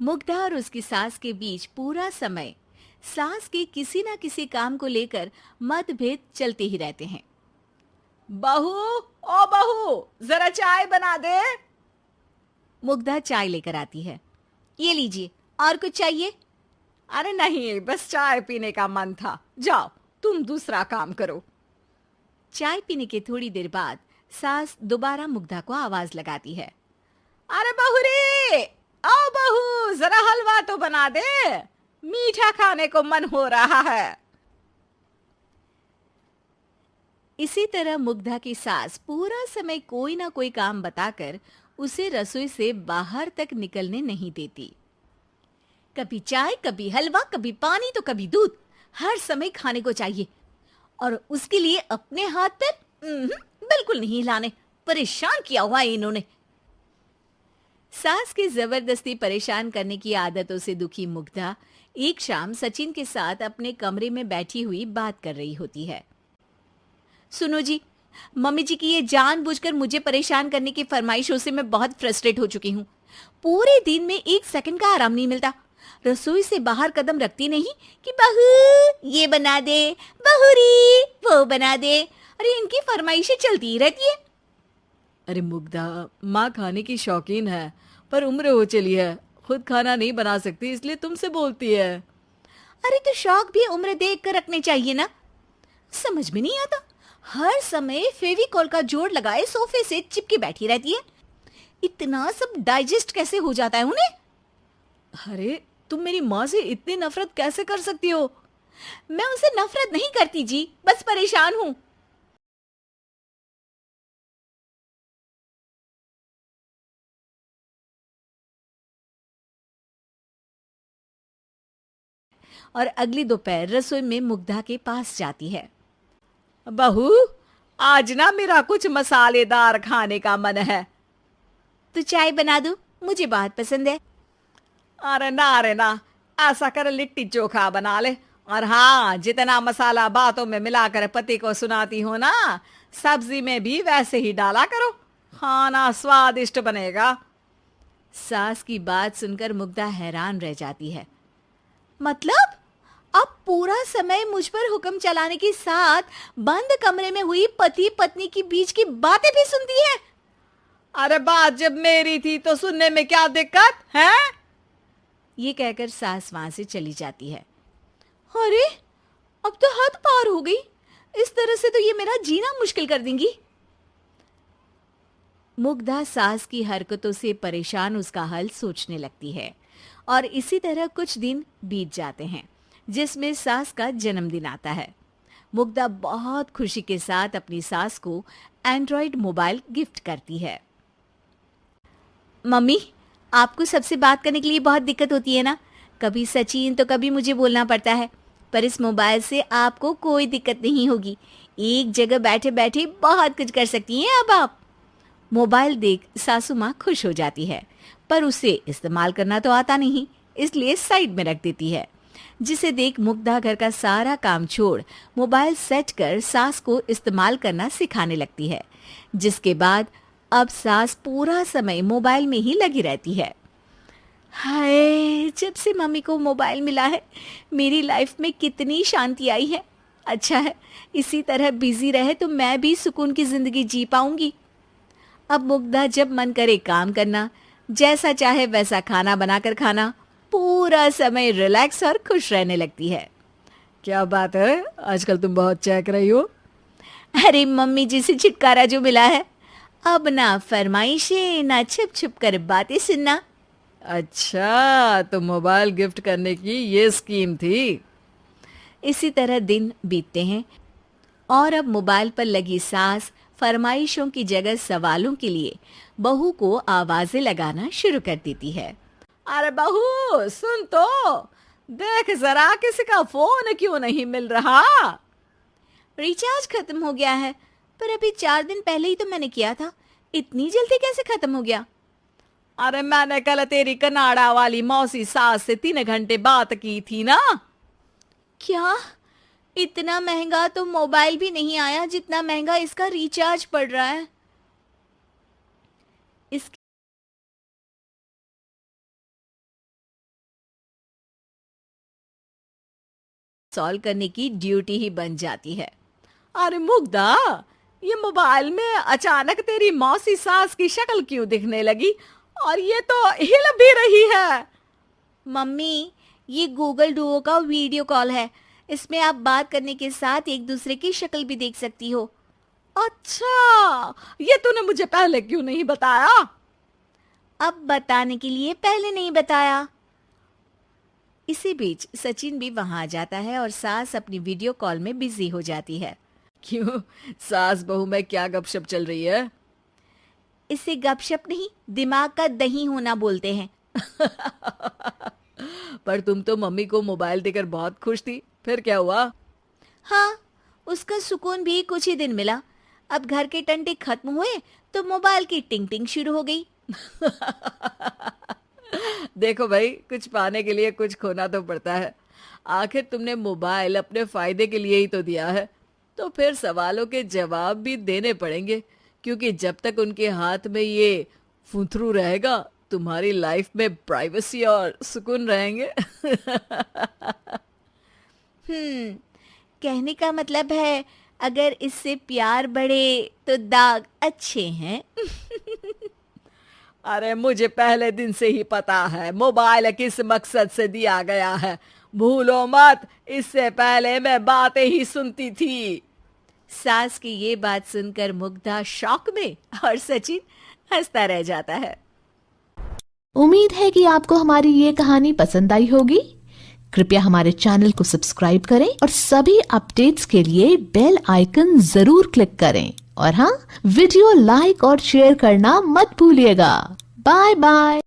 मुग्धा और उसकी सास के बीच पूरा समय सास के किसी न किसी काम को लेकर मतभेद चलते ही रहते हैं। बहू, ओ बहू, जरा चाय बना दे। मुग्धा चाय लेकर आती है। ये लीजिए, और कुछ चाहिए? अरे नहीं, बस चाय पीने का मन था। जाओ, तुम दूसरा काम करो। चाय पीने के थोड़ी देर बाद सास दोबारा मुग्धा को आवाज लगाती है। अरे बहू रे, आओ बहू, जरा हलवा तो बना दे, मीठा खाने को मन हो रहा है। इसी तरह मुग्धा की सास पूरा समय कोई ना कोई काम बताकर उसे रसोई से बाहर तक निकलने नहीं देती। कभी चाय, कभी हलवा, कभी पानी तो कभी दूध, हर समय खाने को चाहिए और उसके लिए अपने हाथ पैर बिल्कुल नहीं हिलाने। परेशान किया हुआ है इन्होंने। सास की जबरदस्ती परेशान करने की आदतों से दुखी मुग्धा एक शाम सचिन के साथ अपने कमरे में बैठी हुई बात कर रही होती है। सुनो जी, मम्मी जी की ये जानबूझकर मुझे परेशान करने की फरमाइशों से मैं बहुत फ्रस्ट्रेट हो चुकी हूँ। पूरे दिन में एक सेकंड का आराम नहीं मिलता। रसोई से बाहर कदम रखती नहीं कि बहू ये बना दे, बहुरी वो बना दे। अरे इनकी फरमाइशें चलती ही रहती है। अरे मुग्धा, माँ खाने की शौकीन है, पर उम्र हो चली है, खुद खाना नहीं बना सकती, इसलिए तुमसे बोलती है। अरे तो शौक भी उम्र देख कर रखने चाहिए ना। समझ में नहीं आता, हर समय फेविकॉल का जोड़ लगाए सोफे से चिपके बैठी रहती है। इतना सब डाइजेस्ट कैसे हो जाता है उन्हें? अरे तुम मेरी माँ से इतनी नफरत कैसे कर सकती हो? मैं उनसे नफरत नहीं करती जी, बस परेशान हूँ। और अगली दोपहर रसोई में मुग्धा के पास जाती है। बहू, आज ना मेरा कुछ मसालेदार खाने का मन है। तो चाय बना दूं? मुझे बहुत पसंद है। अरे ना, ऐसा कर लिट्टी चोखा बना ले। और हाँ, जितना मसाला बातों में मिलाकर पति को सुनाती हो ना, सब्जी में भी वैसे ही डाला करो, खाना स्वादिष्ट बनेगा। सास की बात सुनकर मुग्धा हैरान रह जाती है। मतलब अब पूरा समय मुझ पर हुक्म चलाने के साथ बंद कमरे में हुई पति पत्नी की बीच की बातें भी सुनती है? अरे बात जब मेरी थी तो सुनने में क्या दिक्कत है? ये कहकर सास वहां से चली जाती है। अरे अब तो हद पार हो गई। इस तरह से तो ये मेरा जीना मुश्किल कर देंगी। मुग्धा सास की हरकतों से परेशान उसका हल सोचने लगती है और इसी तरह कुछ दिन बीत जाते हैं जिसमें सास का जन्मदिन आता है। मुग्धा बहुत खुशी के साथ अपनी सास को एंड्रॉइड मोबाइल गिफ्ट करती है। मम्मी, आपको सबसे बात करने के लिए बहुत दिक्कत होती है ना? कभी सचिन तो कभी मुझे बोलना पड़ता है, पर इस मोबाइल से आपको कोई दिक्कत नहीं होगी। एक जगह बैठे बैठे बहुत कुछ कर सकती हैं अब आप। मोबाइल देख सासू माँ खुश हो जाती है, पर उसे इस्तेमाल करना तो आता नहीं, इसलिए साइड में रख देती है। जिसे देख मुग्धा घर का सारा काम छोड़ मोबाइल सेट कर सास को इस्तेमाल करना सिखाने लगती है, जिसके बाद अब सास पूरा समय मोबाइल में ही लगी रहती है। हाय, जब से मम्मी को मोबाइल मिला है मेरी लाइफ में कितनी शांति आई है। अच्छा है, इसी तरह बिजी रहे तो मैं भी सुकून की जिंदगी जी पाऊंगी। अब मुग्धा जब मन करे काम करना, जैसा चाहे वैसा खाना बनाकर खाना, पूरा समय रिलैक्स और खुश रहने लगती है। क्या बात है, आजकल तुम बहुत चहक रही हो। अरे मम्मी जी से छुटकारा जो मिला है, अब ना फरमाइशें ना छुप छुप कर बातें सुनना। अच्छा, तो मोबाइल गिफ्ट करने की ये स्कीम थी। इसी तरह दिन बीतते हैं और अब मोबाइल पर लगी सास फरमाइशों की जगह सवालों के लिए बहू को आवाजें लगाना शुरू कर देती है। अरे बहू, सुन तो, देख जरा किसी का फोन क्यों नहीं मिल रहा? रिचार्ज खत्म हो गया है, पर अभी 4 दिन पहले ही तो मैंने किया था। इतनी जल्दी कैसे खत्म हो गया? अरे मैंने कल तेरी कनाडा वाली मौसी सास से 3 घंटे बात की थी ना। क्या? इतना महंगा तो मोबाइल भी नहीं आया जितना महंगा इसका रिचार्ज पड़ रहा है। इस सॉल्व करने की ड्यूटी ही बन जाती है। अरे मुग्धा, ये मोबाइल में अचानक तेरी मौसी सास की शक्ल क्यों दिखने लगी? और ये तो हिल भी रही है। मम्मी, ये गूगल डुओ का वीडियो कॉल है। इसमें आप बात करने के साथ एक दूसरे की शक्ल भी देख सकती हो। अच्छा, ये तूने मुझे पहले क्यों नहीं बताया? अब बताने के लिए पहले नहीं बताया। इसी बीच सचिन भी वहां आ जाता है और सास अपनी वीडियो कॉल में बिजी हो जाती है। क्यों, सास बहू में क्या गपशप चल रही है? इसे गपशप नहीं, दिमाग का दही होना बोलते हैं। पर तुम तो मम्मी को मोबाइल देकर बहुत खुश थी, फिर क्या हुआ? हाँ, उसका सुकून भी कुछ ही दिन मिला। अब घर के टंटे खत्म हुए तो मोबाइल की टिंग टिंग शुरू हो गई। देखो भाई, कुछ पाने के लिए कुछ खोना तो पड़ता है। आखिर तुमने मोबाइल अपने फायदे के लिए ही तो दिया है, तो फिर सवालों के जवाब भी देने पड़ेंगे, क्योंकि जब तक उनके हाथ में ये फुंथरू रहेगा, तुम्हारी लाइफ में प्राइवेसी और सुकून रहेंगे। कहने का मतलब है अगर इससे प्यार बढ़े तो दाग अच्छे हैं। अरे मुझे पहले दिन से ही पता है मोबाइल किस मकसद से दिया गया है। भूलो मत, इससे पहले मैं बातें ही सुनती थी। सास की ये बात सुनकर मुग्धा शॉक में और सचिन हंसता रह जाता है। उम्मीद है कि आपको हमारी ये कहानी पसंद आई होगी। कृपया हमारे चैनल को सब्सक्राइब करें और सभी अपडेट्स के लिए बेल आइकन जरूर क्लिक करें। और हाँ, वीडियो लाइक और शेयर करना मत भूलिएगा। Bye bye.